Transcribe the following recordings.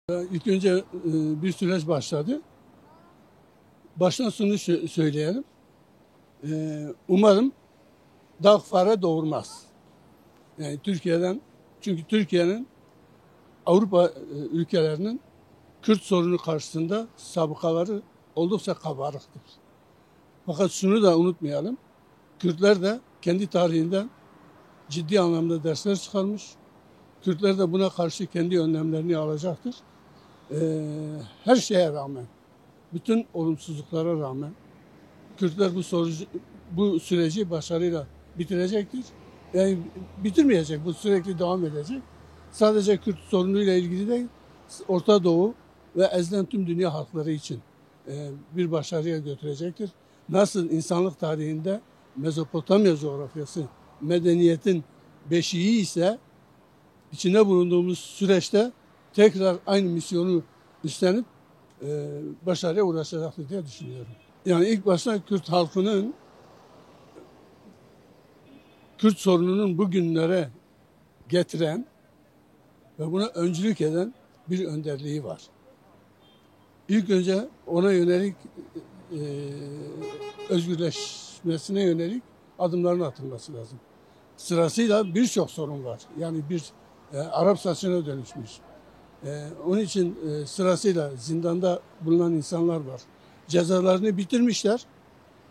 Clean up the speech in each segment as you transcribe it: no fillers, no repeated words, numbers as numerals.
İlk önce bir süreç başladı. Baştan sonu söyleyelim. Umarım dağ fare doğurmaz. Yani çünkü Türkiye'nin Avrupa ülkelerinin Kürt sorunu karşısında sabıkaları oldukça kabarıktır. Fakat şunu da unutmayalım. Kürtler de kendi tarihinden ciddi anlamda dersler çıkarmış. Kürtler de buna karşı kendi önlemlerini alacaktır. Her şeye rağmen, bütün olumsuzluklara rağmen Kürtler bu süreci başarıyla bitirecektir. Yani bitirmeyecek, bu sürekli devam edecek. Sadece Kürt sorunuyla ilgili değil, Orta Doğu ve ezilen tüm dünya halkları için bir başarıya götürecektir. Nasıl insanlık tarihinde Mezopotamya coğrafyası medeniyetin beşiği ise içinde bulunduğumuz süreçte tekrar aynı misyonu üstlenip başarıya ulaşacaktır diye düşünüyorum. Yani ilk başta Kürt halkının Kürt sorununun bugünlere getiren ve buna öncülük eden bir önderliği var. İlk önce ona yönelik özgürleşmesine yönelik adımların atılması lazım. Sırasıyla birçok sorun var. Yani bir Arap saçına dönüşmüş. Onun için sırasıyla zindanda bulunan insanlar var. Cezalarını bitirmişler.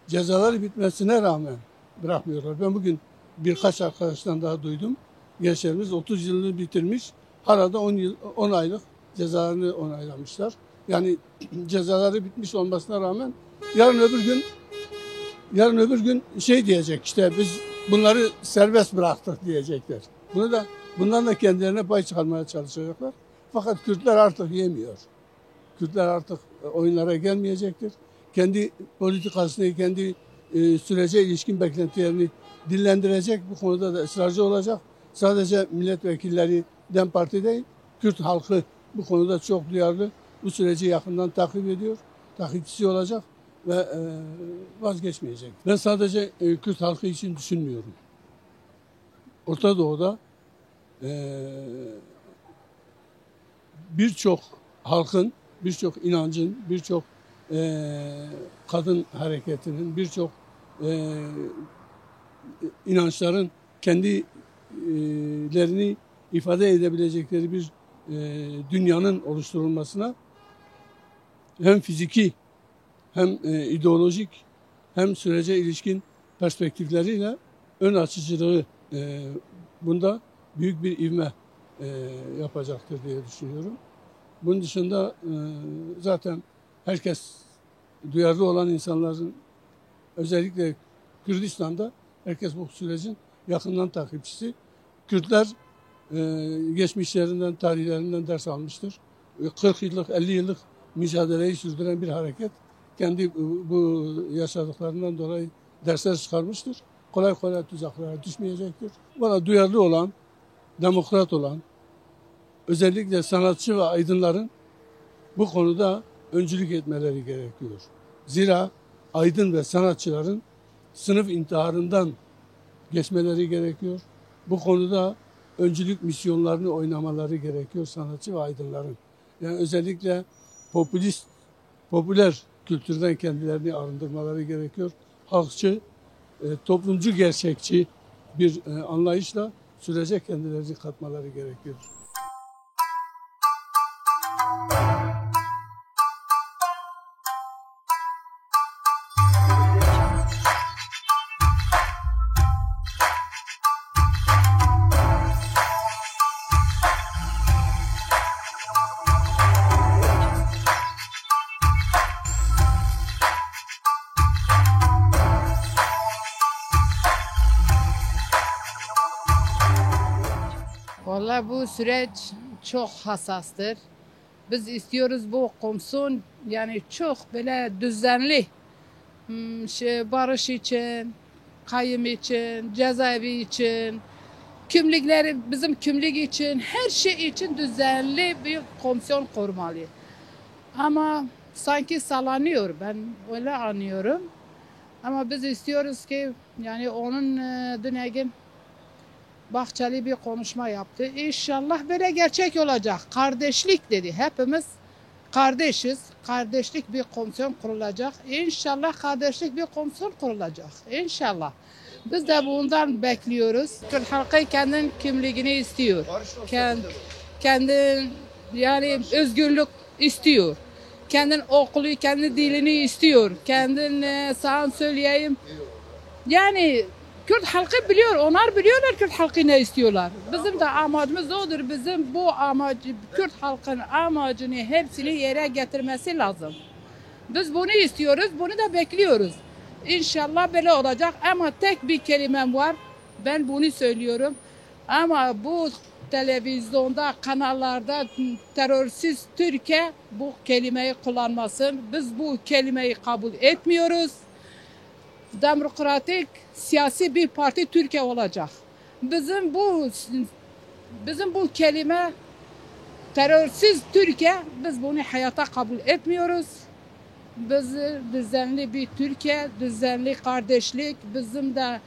Cezaları bitmesine rağmen bırakmıyorlar. Ben bugün birkaç arkadaştan daha duydum. Gençlerimiz 30 yılını bitirmiş. Arada 10 aylık cezalarını onaylamışlar. Yani cezaları bitmiş olmasına rağmen yarın öbür gün şey diyecek, işte biz bunları serbest bıraktık diyecekler. Bundan da kendilerine pay çıkarmaya çalışacaklar. Fakat Kürtler artık yemiyor. Kürtler artık oyunlara gelmeyecektir. Kendi politikasını, kendi sürece ilişkin beklentilerini dillendirecek. Bu konuda da ısrarcı olacak. Sadece milletvekilleri DEM Parti değil, Kürt halkı bu konuda çok duyarlı. Bu süreci yakından takip ediyor. Takipçisi olacak ve vazgeçmeyecek. Ben sadece Kürt halkı için düşünmüyorum. Orta Doğu'da birçok halkın, birçok inancın, birçok kadın hareketinin, birçok inançların kendilerini ifade edebilecekleri bir dünyanın oluşturulmasına hem fiziki hem ideolojik hem sürece ilişkin perspektifleriyle ön açıcılığı bunda büyük bir ivme yapacaktır diye düşünüyorum. Bunun dışında zaten herkes duyarlı olan insanların özellikle Kürdistan'da herkes bu sürecin yakından takipçisi. Kürtler geçmişlerinden, tarihlerinden ders almıştır. 40 yıllık, 50 yıllık mücadeleyi sürdüren bir hareket. Kendi bu yaşadıklarından dolayı dersler çıkarmıştır. Kolay kolay tuzaklara düşmeyecektir. Bana duyarlı olan, demokrat olan, özellikle sanatçı ve aydınların bu konuda öncülük etmeleri gerekiyor. Zira aydın ve sanatçıların sınıf intiharından geçmeleri gerekiyor. Bu konuda öncülük misyonlarını oynamaları gerekiyor sanatçı ve aydınların. Yani özellikle popüler kültürden kendilerini arındırmaları gerekiyor. Halkçı, toplumcu gerçekçi bir anlayışla sürece kendilerini katmaları gerekiyor. Vallahi bu süreç çok hassastır. Biz istiyoruz bu komisyon yani çok böyle düzenli barış için, kayyum için, cezaevi için, bizim kimlik için, her şey için düzenli bir komisyon kurmalı. Ama sanki sallanıyor, ben öyle anlıyorum. Ama biz istiyoruz ki yani onun dünyanın Bahçeli bir konuşma yaptı. İnşallah böyle gerçek olacak. Kardeşlik dedi. Hepimiz kardeşiz. Kardeşlik bir komisyon kurulacak. İnşallah kardeşlik bir komisyon kurulacak. İnşallah. Biz de bundan bekliyoruz. Kürt halkı kendinin kimliğini istiyor. Kendi yani özgürlük istiyor. Kendin okulu, kendi dilini istiyor. Kendin sana söyleyeyim. Yani Kürt halkı biliyor, onlar biliyorlar Kürt halkı ne istiyorlar. Bizim de amacımız odur. Bizim bu amacı, Kürt halkının amacını hepsini yere getirmesi lazım. Biz bunu istiyoruz, bunu da bekliyoruz. İnşallah böyle olacak ama tek bir kelimem var. Ben bunu söylüyorum. Ama bu televizyonda, kanallarda terörsüz Türkiye bu kelimeyi kullanmasın. Biz bu kelimeyi kabul etmiyoruz. Demokratik siyasi bir parti Türkiye olacak. Bizim bu kelime terörsüz Türkiye, biz bunu hayata kabul etmiyoruz. Biz düzenli bir Türkiye, düzenli kardeşlik, bizim de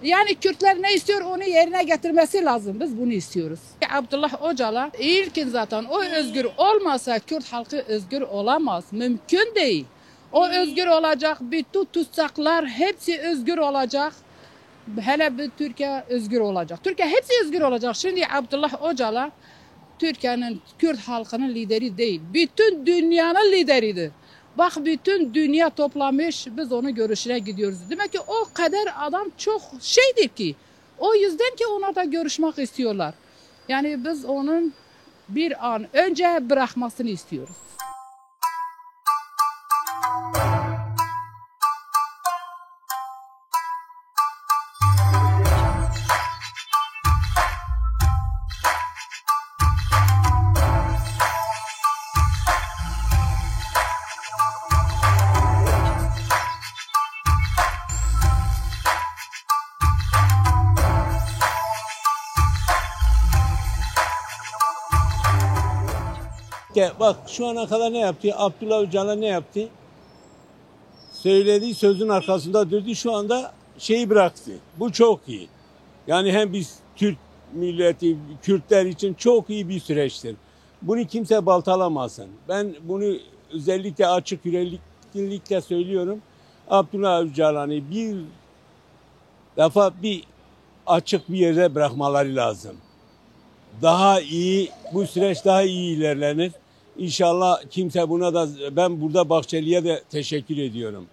yani Kürtler ne istiyor onu yerine getirmesi lazım. Biz bunu istiyoruz. Abdullah Öcalan ilkin zaten o özgür olmasa Kürt halkı özgür olamaz. Mümkün değil. O özgür olacak. Bütün tutsaklar hepsi özgür olacak. Hele bir Türkiye özgür olacak. Türkiye hepsi özgür olacak. Şimdi Abdullah Öcalan Türkiye'nin, Kürt halkının lideri değil. Bütün dünyanın lideridir. Bak bütün dünya toplamış, biz onun görüşüne gidiyoruz. Demek ki o kadar adam çok şeydir ki. O yüzden ki onlar da görüşmek istiyorlar. Yani biz onun bir an önce bırakmasını istiyoruz. Bak şu ana kadar ne yaptı? Abdullah Öcalan ne yaptı? Söylediği sözün arkasında durdu. Şu anda şeyi bıraktı. Bu çok iyi. Yani hem biz Türk milleti, Kürtler için çok iyi bir süreçtir. Bunu kimse baltalamasın. Ben bunu özellikle açık yüreklilikle söylüyorum. Abdullah Öcalan'ı bir defa bir açık bir yere bırakmaları lazım. Daha iyi, bu süreç daha iyi ilerlenir. İnşallah kimse buna da, ben burada Bahçeli'ye de teşekkür ediyorum.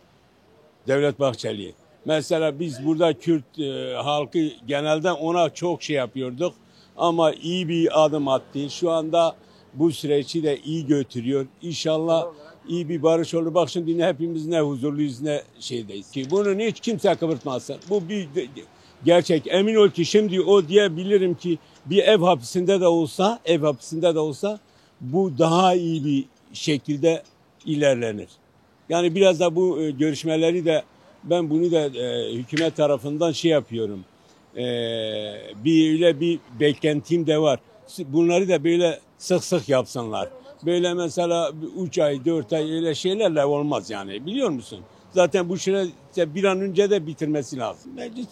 Devlet Bahçeli. Mesela biz burada Kürt halkı genelde ona çok şey yapıyorduk. Ama iyi bir adım attı. Şu anda bu süreci de iyi götürüyor. İnşallah iyi bir barış olur. Bak şimdi hepimiz ne huzurluyuz ne şeydeyiz. Ki bunu hiç kimse kıvırtmasın. Bu bir gerçek. Emin ol ki şimdi o diyebilirim ki bir ev hapsinde de olsa bu daha iyi bir şekilde ilerlenir. Yani biraz da bu görüşmeleri de ben bunu da hükümet tarafından şey yapıyorum. Öyle bir beklentim de var. Bunları da böyle sık sık yapsınlar. Böyle mesela 3 ay 4 ay öyle şeylerle olmaz yani, biliyor musun? Zaten bu süreç bir an önce de bitirmesi lazım. Meclis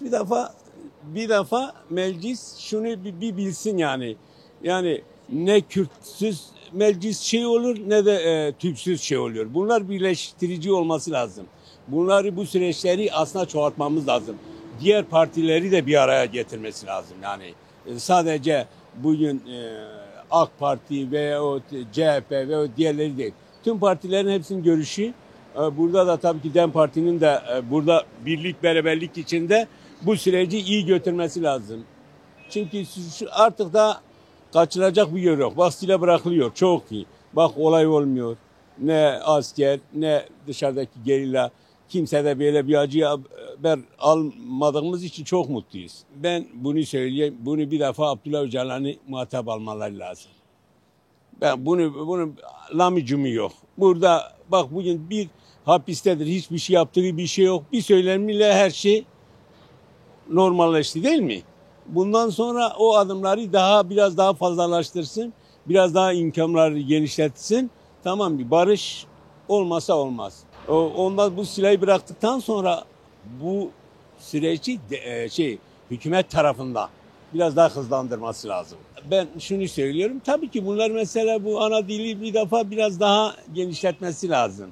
bir defa meclis şunu bir bilsin yani. Yani ne Kürtsüz meclis şey olur ne de Türksüz şey oluyor. Bunlar birleştirici olması lazım. Bunları, bu süreçleri aslında çoğaltmamız lazım. Diğer partileri de bir araya getirmesi lazım. Yani sadece bugün AK Parti veya CHP veya diğerleri değil. Tüm partilerin hepsinin görüşü. Burada da tabii ki DEM Parti'nin de burada birlik beraberlik içinde bu süreci iyi götürmesi lazım. Çünkü artık da kaçılacak bir yer yok. Vaktiyle bırakılıyor. Çok iyi. Bak olay olmuyor. Ne asker ne dışarıdaki gerilla. Kimse de böyle bir acı haber almadığımız için çok mutluyuz. Ben bunu söyleyeyim. Bunu bir defa Abdullah Öcalan'ı muhatap almaları lazım. Ben bunu lamicumi yok. Burada bak bugün bir hapistedir. Hiçbir şey yaptığı bir şey yok. Bir söylemiyle her şey normalleşti değil mi? Bundan sonra o adımları biraz daha fazlalaştırsın. Biraz daha imkanları genişletsin. Tamam, bir barış olmasa olmaz. Ondan bu silahı bıraktıktan sonra bu süreci hükümet tarafından biraz daha hızlandırması lazım. Ben şunu söylüyorum. Tabii ki bunlar mesela bu ana dili bir defa biraz daha genişletmesi lazım.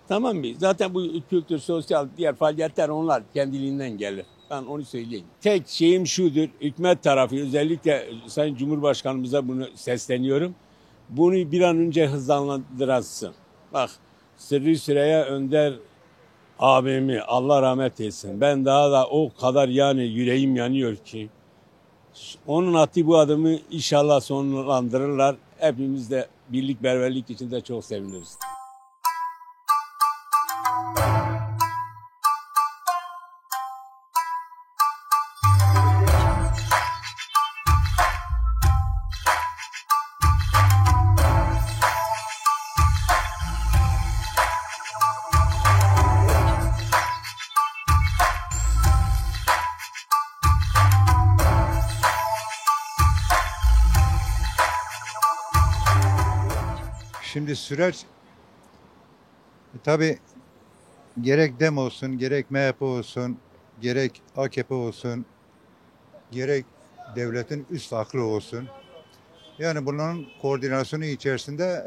Tamam mı? Zaten bu kültür, sosyal, diğer faaliyetler onlar kendiliğinden gelir. Ben onu söyleyeyim. Tek şeyim şudur. Hükümet tarafı özellikle Sayın Cumhurbaşkanımıza bunu sesleniyorum. Bunu bir an önce hızlandırasın. Bak Sırrı Süreyya Önder abimi Allah rahmet etsin. Ben daha da o kadar yani yüreğim yanıyor ki. Onun attığı bu adımı inşallah sonlandırırlar. Hepimiz de birlik beraberlik içinde çok seviniriz. Şimdi süreç tabii gerek DEM olsun, gerek MHP olsun, gerek AKP olsun, gerek devletin üst aklı olsun. Yani bunların koordinasyonu içerisinde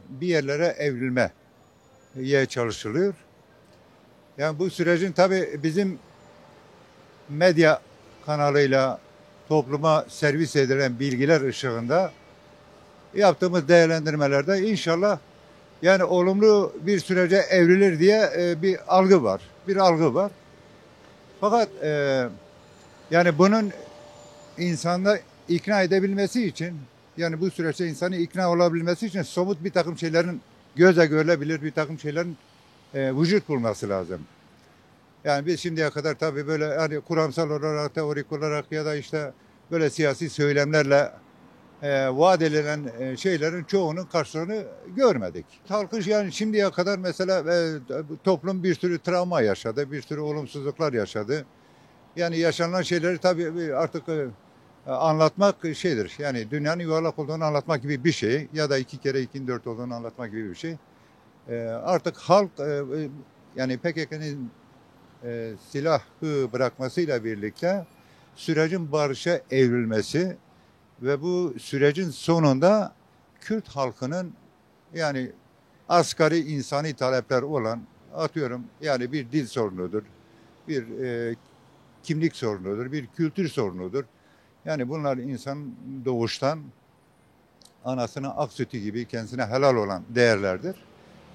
bir yerlere evrilmeye çalışılıyor. Yani bu sürecin tabii bizim medya kanalıyla topluma servis edilen bilgiler ışığında yaptığımız değerlendirmelerde inşallah yani olumlu bir sürece evrilir diye bir algı var. Bir algı var. Fakat yani bunun insanda ikna edebilmesi için yani bu süreçte insanı ikna olabilmesi için somut bir takım şeylerin göze görülebilir bir takım şeylerin vücut bulması lazım. Yani biz şimdiye kadar tabii böyle hani kuramsal olarak, teorik olarak ya da işte böyle siyasi söylemlerle vaat edilen şeylerin çoğunun karşılığını görmedik. Halkın yani şimdiye kadar mesela toplum bir sürü travma yaşadı, bir sürü olumsuzluklar yaşadı. Yani yaşanan şeyleri tabii artık anlatmak şeydir. Yani dünyanın yuvarlak olduğunu anlatmak gibi bir şey ya da 2 kere 2'nin 4 olduğunu anlatmak gibi bir şey. Artık halk yani PKK'nın silahı bırakmasıyla birlikte sürecin barışa evrilmesi ve bu sürecin sonunda Kürt halkının yani asgari insani talepler olan atıyorum yani bir dil sorunudur, bir kimlik sorunudur, bir kültür sorunudur. Yani bunlar insan doğuştan anasının ak sütü gibi kendisine helal olan değerlerdir.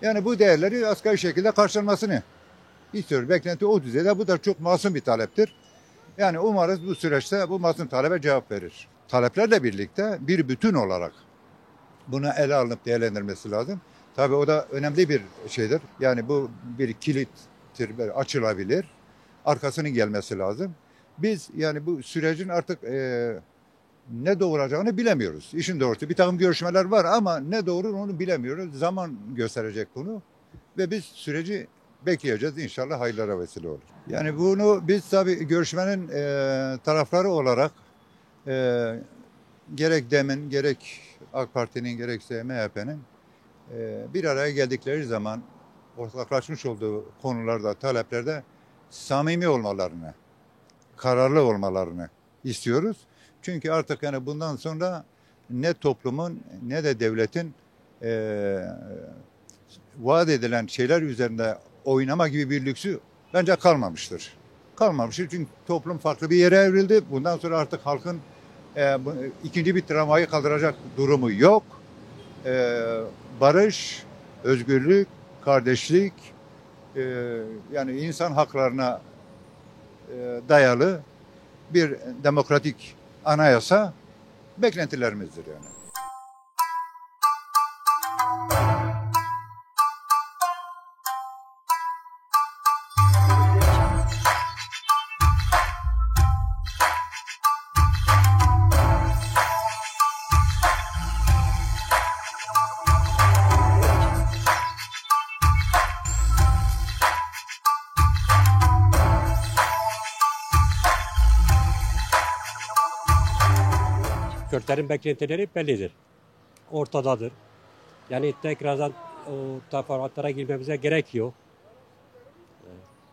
Yani bu değerleri asgari şekilde karşılanmasını istiyor. Beklenti o düzeyde. Bu da çok masum bir taleptir. Yani umarız bu süreçte bu masum talebe cevap verir. Taleplerle birlikte bir bütün olarak buna ele alınıp değerlendirmesi lazım. Tabii o da önemli bir şeydir. Yani bu bir kilittir, açılabilir. Arkasının gelmesi lazım. Biz yani bu sürecin artık ne doğuracağını bilemiyoruz. İşin doğrusu bir takım görüşmeler var ama ne doğurur onu bilemiyoruz. Zaman gösterecek bunu ve biz süreci bekleyeceğiz. İnşallah hayırlara vesile olur. Yani bunu biz tabii görüşmenin tarafları olarak gerek DEM'in, gerek AK Parti'nin, gerekse MHP'nin bir araya geldikleri zaman ortaklaşmış olduğu konularda, taleplerde samimi olmalarını, kararlı olmalarını istiyoruz. Çünkü artık yani bundan sonra ne toplumun ne de devletin vaat edilen şeyler üzerinde oynama gibi bir lüksü bence kalmamıştır. Kalmamıştır çünkü toplum farklı bir yere evrildi. Bundan sonra artık halkın ikinci bir travmayı kaldıracak durumu yok. Barış, özgürlük, kardeşlik yani insan haklarına dayalı bir demokratik anayasa beklentilerimizdir yani. Kürtlerin beklentileri bellidir. Ortadadır. Yani tekrardan o teferruatlara girmemize gerek yok.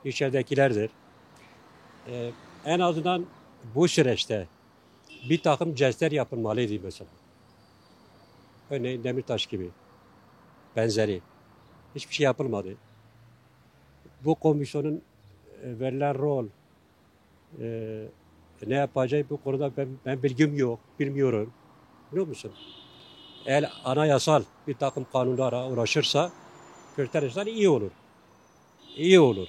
İçeridekilerdir. En azından bu süreçte bir takım jestler yapılmalıydı mesela. Örneğin Demirtaş gibi. Benzeri. Hiçbir şey yapılmadı. Bu komisyonun verilen rol, ne yapacağı bu konuda ben bilgim yok, bilmiyorum. Biliyor musun? Eğer anayasal bir takım kanunlara uğraşırsa Kürtistan iyi olur. İyi olur.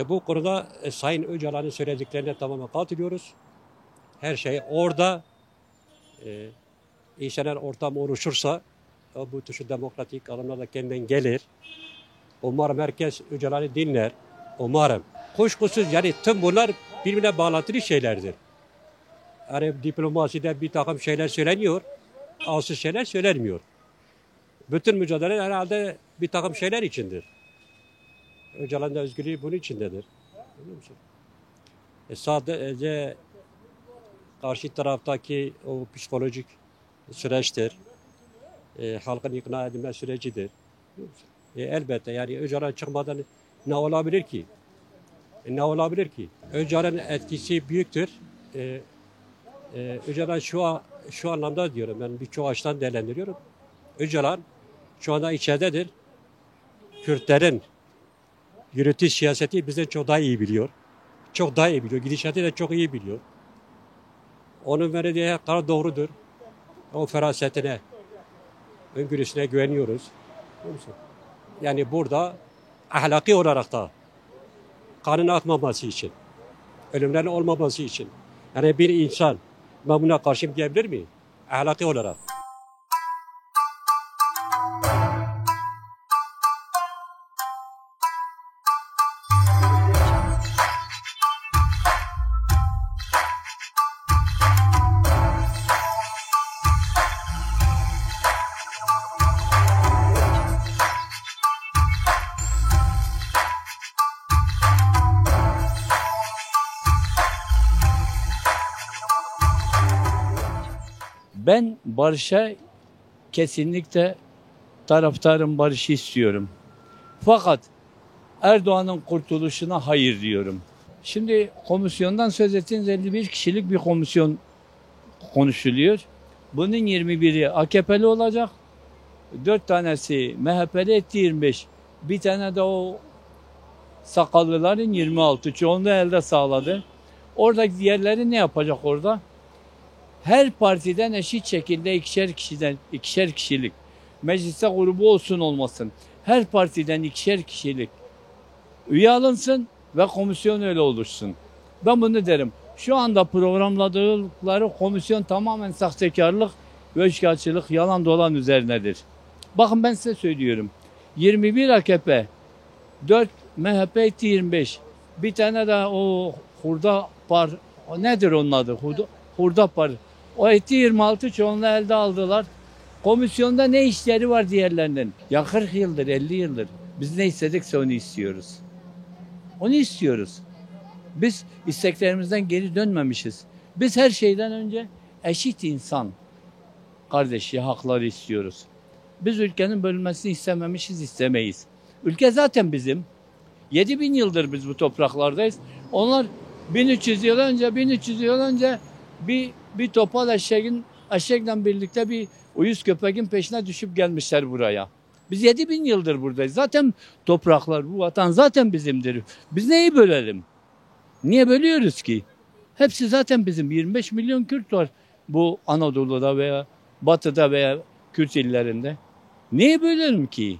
Bu konuda Sayın Öcalan'ın söylediklerine tamamen katılıyoruz. Her şey orada insanlar ortam oluşursa bu tür demokratik alanlar da kendinden gelir. Umarım herkes Öcalan'ı dinler. Umarım. Kuşkusuz yani tüm bunlar birbirine bağlantılı şeylerdir. Yani diplomaside bir takım şeyler söyleniyor. Asıl şeyler söylenmiyor. Bütün mücadele herhalde bir takım şeyler içindir. Öcalan'ın da özgürlüğü bunun içindedir. Biliyor musun? Sadece karşı taraftaki o psikolojik süreçtir. Halkın ikna edilme sürecidir. Elbette yani Öcalan çıkmadan ne olabilir ki? Ne olabilir ki? Öcalan'ın etkisi büyüktür. Öcalan şu anlamda diyorum ben birçok açıdan değerlendiriyorum. Öcalan şu anda içeridedir. Kürtlerin yürüttüğü siyaseti bizden çok daha iyi biliyor. Çok daha iyi biliyor. Gidişatı da çok iyi biliyor. Onun verdiği karar doğrudur. O ferasetine, öngörüsüne güveniyoruz. Yani burada ahlaki olarak da kanın akmaması için, ölümlerin olmaması için. Yani bir insan ben buna karşıyım diyebilir mi? Ahlaki olarak. Ben barışa kesinlikle taraftarım, barışı istiyorum. Fakat Erdoğan'ın kurtuluşuna hayır diyorum. Şimdi komisyondan söz ettiğiniz 51 kişilik bir komisyon konuşuluyor. Bunun 21'i AKP'li olacak. 4 tanesi MHP'li, etti 25. Bir tane de o sakallıların 26. Çoğunluğu elde sağladı. Oradaki diğerleri ne yapacak orada? Her partiden eşit şekilde ikişer kişilik mecliste grubu olsun olmasın. Her partiden ikişer kişilik üye alınsın ve komisyon öyle oluşsun. Ben bunu derim. Şu anda programladıkları komisyon tamamen sahtekarlık ve üçkağıtçılık, yalan dolan üzerinedir. Bakın ben size söylüyorum. 21 AKP, 4 MHP, 25. Bir tane de o hurda par, nedir onun adı? Hurda par. O etti 26, çoğunluğu elde aldılar. Komisyonda ne işleri var diğerlerinin? Ya 40 yıldır, 50 yıldır. Biz ne istedikse onu istiyoruz. Onu istiyoruz. Biz isteklerimizden geri dönmemişiz. Biz her şeyden önce eşit insan kardeşi hakları istiyoruz. Biz ülkenin bölünmesini istememişiz, istemeyiz. Ülke zaten bizim. 7000 yıldır biz bu topraklardayız. Onlar 1300 yıl önce bir topal eşekle birlikte bir uyuz köpeğin peşine düşüp gelmişler buraya. Biz 7000 yıldır buradayız. Zaten topraklar, bu vatan zaten bizimdir. Biz neyi bölelim? Niye bölüyoruz ki? Hepsi zaten bizim. 25 milyon Kürt var bu Anadolu'da veya Batı'da veya Kürt illerinde. Niye bölelim ki?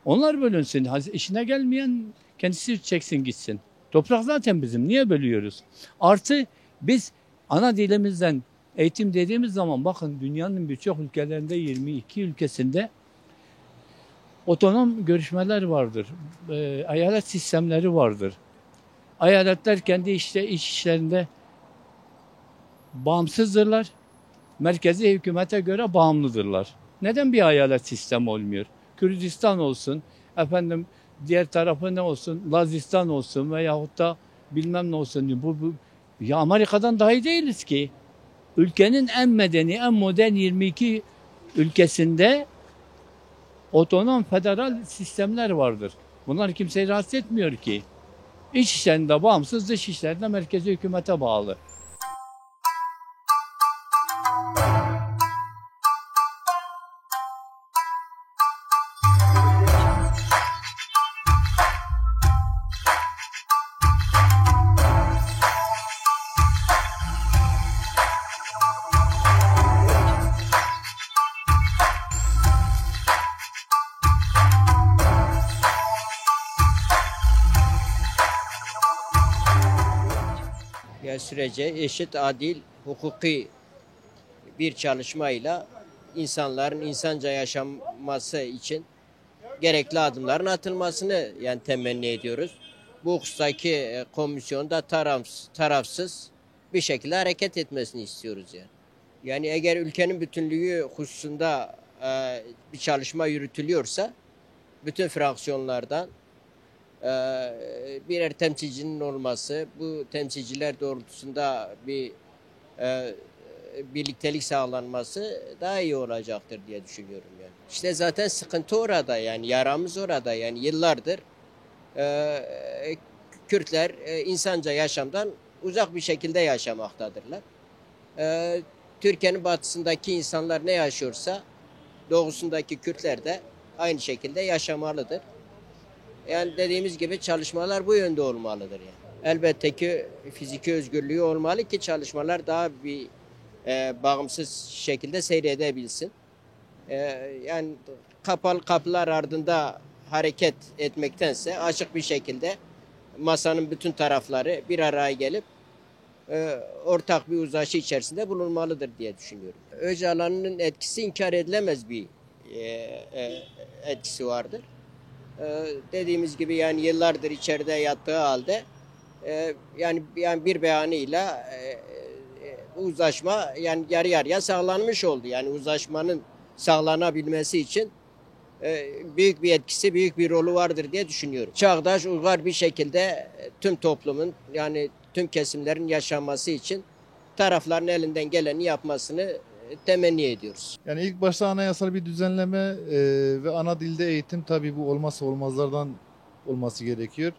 Onlar bölünsün. İşine gelmeyen kendisi çeksin gitsin. Toprak zaten bizim. Niye bölüyoruz? Artı biz ana dilimizden eğitim dediğimiz zaman bakın dünyanın birçok ülkelerinde 22 ülkesinde otonom görüşmeler vardır. Eyalet sistemleri vardır. Eyaletler kendi iç işlerinde bağımsızdırlar. Merkezi hükümete göre bağımlıdırlar. Neden bir eyalet sistemi olmuyor? Kürdistan olsun, diğer tarafı ne olsun, Lazistan olsun veyahut da bilmem ne olsun. Ya Amerika'dan daha iyi değiliz ki. Ülkenin en medeni, en modern 22 ülkesinde otonom federal sistemler vardır. Bunlar kimseyi rahatsız etmiyor ki. İç işlerinde bağımsız, dış işlerinde merkezi hükümete bağlı. yani sürece eşit, adil, hukuki bir çalışmayla insanların insanca yaşaması için gerekli adımların atılmasını yani temenni ediyoruz. Bu hukustaki komisyonda tarafsız bir şekilde hareket etmesini istiyoruz yani. Yani eğer ülkenin bütünlüğü hususunda bir çalışma yürütülüyorsa bütün fraksiyonlardan birer temsilcinin olması, bu temsilciler doğrultusunda bir birliktelik sağlanması daha iyi olacaktır diye düşünüyorum yani. İşte zaten sıkıntı orada yani yaramız orada yani yıllardır Kürtler insanca yaşamdan uzak bir şekilde yaşamaktadırlar. Türkiye'nin batısındaki insanlar ne yaşıyorsa doğusundaki Kürtler de aynı şekilde yaşamalıdır. Yani dediğimiz gibi çalışmalar bu yönde olmalıdır yani. Elbette ki fiziki özgürlüğü olmalı ki çalışmalar daha bir bağımsız şekilde seyredebilsin. Yani kapalı kapılar ardında hareket etmektense açık bir şekilde masanın bütün tarafları bir araya gelip ortak bir uzlaşı içerisinde bulunmalıdır diye düşünüyorum. Öcalan'ın etkisi inkar edilemez bir etkisi vardır. Dediğimiz gibi yani yıllardır içeride yattığı halde yani bir beyanıyla uzlaşma yani yarı yarıya sağlanmış oldu. Yani uzlaşmanın sağlanabilmesi için büyük bir etkisi, büyük bir rolü vardır diye düşünüyorum. Çağdaş, uygar bir şekilde tüm toplumun yani tüm kesimlerin yaşanması için tarafların elinden geleni yapmasını temenni ediyoruz. Yani ilk başta anayasal bir düzenleme ve ana dilde eğitim tabii bu olmazsa olmazlardan olması gerekiyor.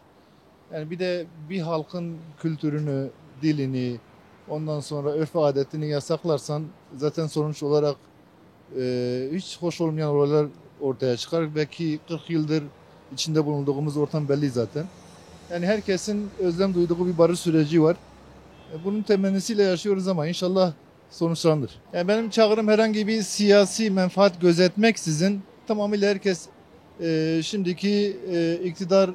Yani bir de bir halkın kültürünü, dilini, ondan sonra örf ve adetini yasaklarsan zaten sonuç olarak hiç hoş olmayan olaylar ortaya çıkar. Belki 40 yıldır içinde bulunduğumuz ortam belli zaten. Yani herkesin özlem duyduğu bir barış süreci var. Bunun temennisiyle yaşıyoruz ama inşallah sonuçlanır. Yani benim çağrım herhangi bir siyasi menfaat gözetmeksizin tamamıyla herkes şimdiki iktidar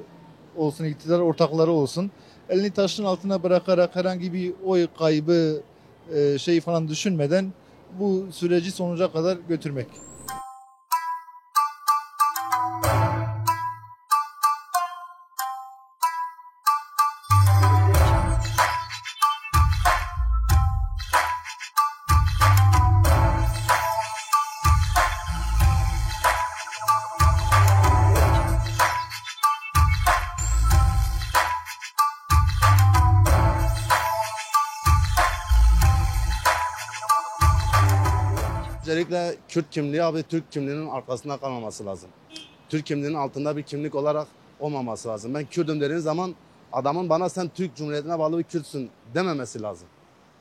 olsun, iktidar ortakları olsun, elini taşın altına bırakarak herhangi bir oy kaybı şey falan düşünmeden bu süreci sonuca kadar götürmek. Özellikle Kürt kimliği abi Türk kimliğinin arkasında kalmaması lazım. Türk kimliğinin altında bir kimlik olarak olmaması lazım. Ben Kürt'üm dediğin zaman adamın bana sen Türk Cumhuriyeti'ne bağlı bir Kürtsün dememesi lazım.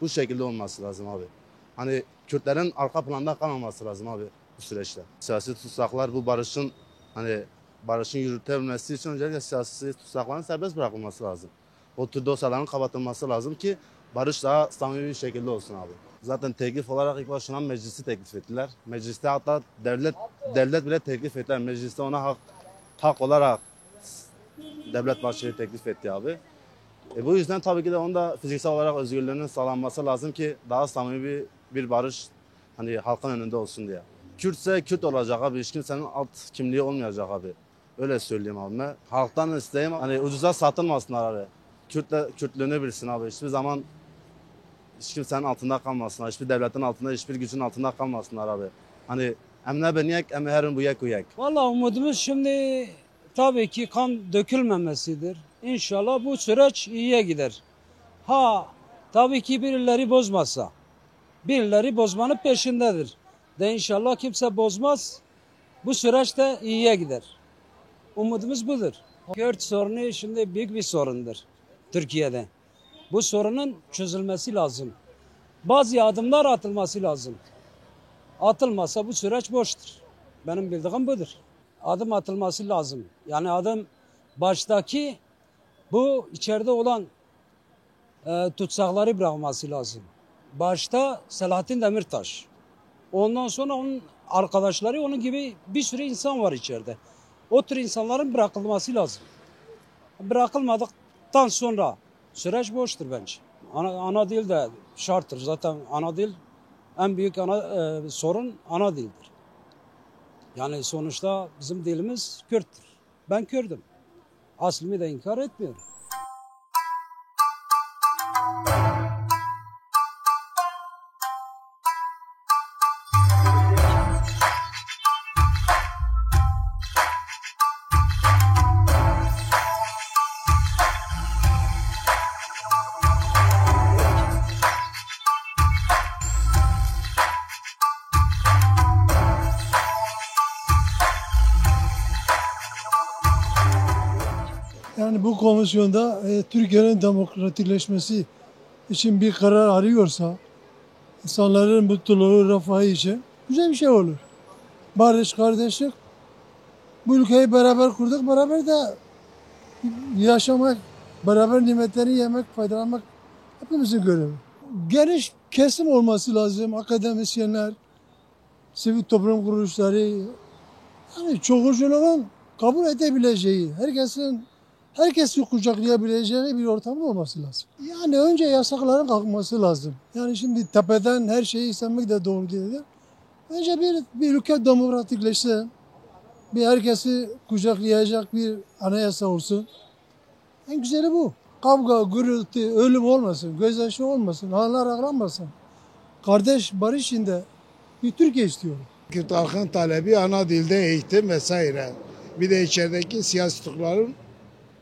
Bu şekilde olması lazım abi. Hani Kürtlerin arka planda kalmaması lazım abi bu süreçte. Siyasi tutsaklar bu barışın yürütebilmesi için öncelikle siyasi tutsakların serbest bırakılması lazım. O tür dosyaların kapatılması lazım ki barış daha samimi bir şekilde olsun abi. Zaten teklif olarak ilk başına meclisi teklif ettiler. Mecliste hatta devlet bile teklif ettiler. Mecliste ona hak olarak Devlet Bahçeli teklif etti abi. Bu yüzden tabii ki de onda fiziksel olarak özgürlüğünün sağlanması lazım ki daha samimi bir barış hani halkın önünde olsun diye. Kürtse Kürt olacak abi. Hiç kimsenin alt kimliği olmayacak abi. Öyle söyleyeyim abi. Halktan isteğim hani ucuza satılmasınlar abi. Kürtlüğünü bilsin abi. Hiçbir zaman hiç kimsenin altında kalmasınlar. Hiçbir devletin altında, hiçbir gücün altında kalmasınlar abi. Hani emne beniyek, emme herin bu yek uyek. Valla umudumuz şimdi tabii ki kan dökülmemesidir. İnşallah bu süreç iyiye gider. Tabii ki birileri bozmazsa. Birileri bozmanın peşindedir. İnşallah kimse bozmaz. Bu süreç de iyiye gider. Umudumuz budur. Kürt sorunu şimdi büyük bir sorundur Türkiye'de. Bu sorunun çözülmesi lazım. Bazı adımlar atılması lazım. Atılmasa bu süreç boştur. Benim bildiğim budur. Adım atılması lazım. Yani adım baştaki bu içeride olan tutsakları bırakması lazım. Başta Selahattin Demirtaş. Ondan sonra onun arkadaşları, onun gibi bir sürü insan var içeride. O tür insanların bırakılması lazım. Bırakılmadıktan sonra süreç boştur bence. Ana dil de şarttır. Zaten ana dil en büyük sorun ana dildir. Yani sonuçta bizim dilimiz Kürttür. Ben Kürdüm. Aslımı da inkar etmiyorum. Yani bu komisyonda Türkiye'nin demokratikleşmesi için bir karar arıyorsa, insanların mutluluğu, refahı için güzel bir şey olur. Barış, kardeşlik, bu ülkeyi beraber kurduk, beraber de yaşamak, beraber nimetleri yemek, faydalanmak hepimizin görevi. Geniş kesim olması lazım, akademisyenler, sivil toplum kuruluşları, yani çoğulculuğun kabul edebileceği, herkesi kucaklayabileceği bir ortam olması lazım. Yani önce yasakların kalkması lazım. Yani şimdi tepeden her şeyi istemek de doğru değil. Önce bir ülke demokratikleşse, bir herkesi kucaklayacak bir anayasa olsun. En güzeli bu. Kavga, gürültü, ölüm olmasın, gözyaşı olmasın, hanlar ağlanmasın. Kardeş barış içinde bir Türkiye istiyorum. Kürt halkın talebi ana dilde eğitim vesaire. Bir de içerideki siyasi tutukların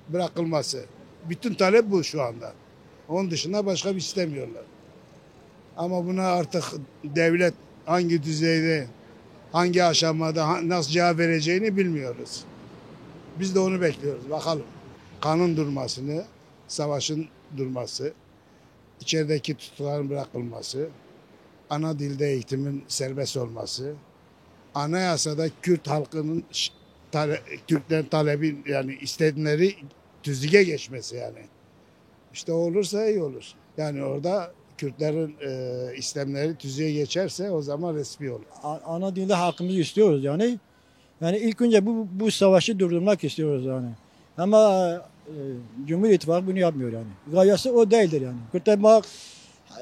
bırakılması. Bütün talep bu şu anda. Onun dışında başka bir istemiyorlar. Ama buna artık devlet hangi düzeyde, hangi aşamada, nasıl cevap vereceğini bilmiyoruz. Biz de onu bekliyoruz. Bakalım. Kanun durmasını, savaşın durması, içerideki tutukların bırakılması, ana dilde eğitimin serbest olması, anayasada Kürt halkının Türklerin talebi yani istediğleri tüzüğe geçmesi yani. İşte olursa iyi olur. Yani orada Kürtlerin istemleri tüzüğe geçerse o zaman resmi olur. Ana dilde hakkımızı istiyoruz yani. Yani ilk önce bu savaşı durdurmak istiyoruz yani. Ama Cumhur İttifakı bunu yapmıyor yani. Gayesi o değildir yani. Kürtler bak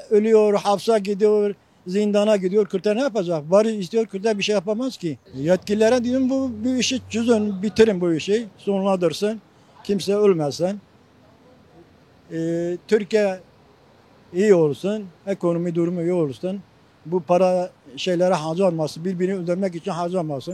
ölüyor, hapse gidiyor, zindana gidiyor. Kürtler ne yapacak? Barış istiyor, Kürtler bir şey yapamaz ki. Yetkililere diyorum bu işi çözün, bitirin bu işi. Sonlandırsın. Kimse ölmesin. Türkiye iyi olsun, ekonomi durumu iyi olsun. Bu para şeylere harcanmasın, birbirini öldürmek için harcanmasın.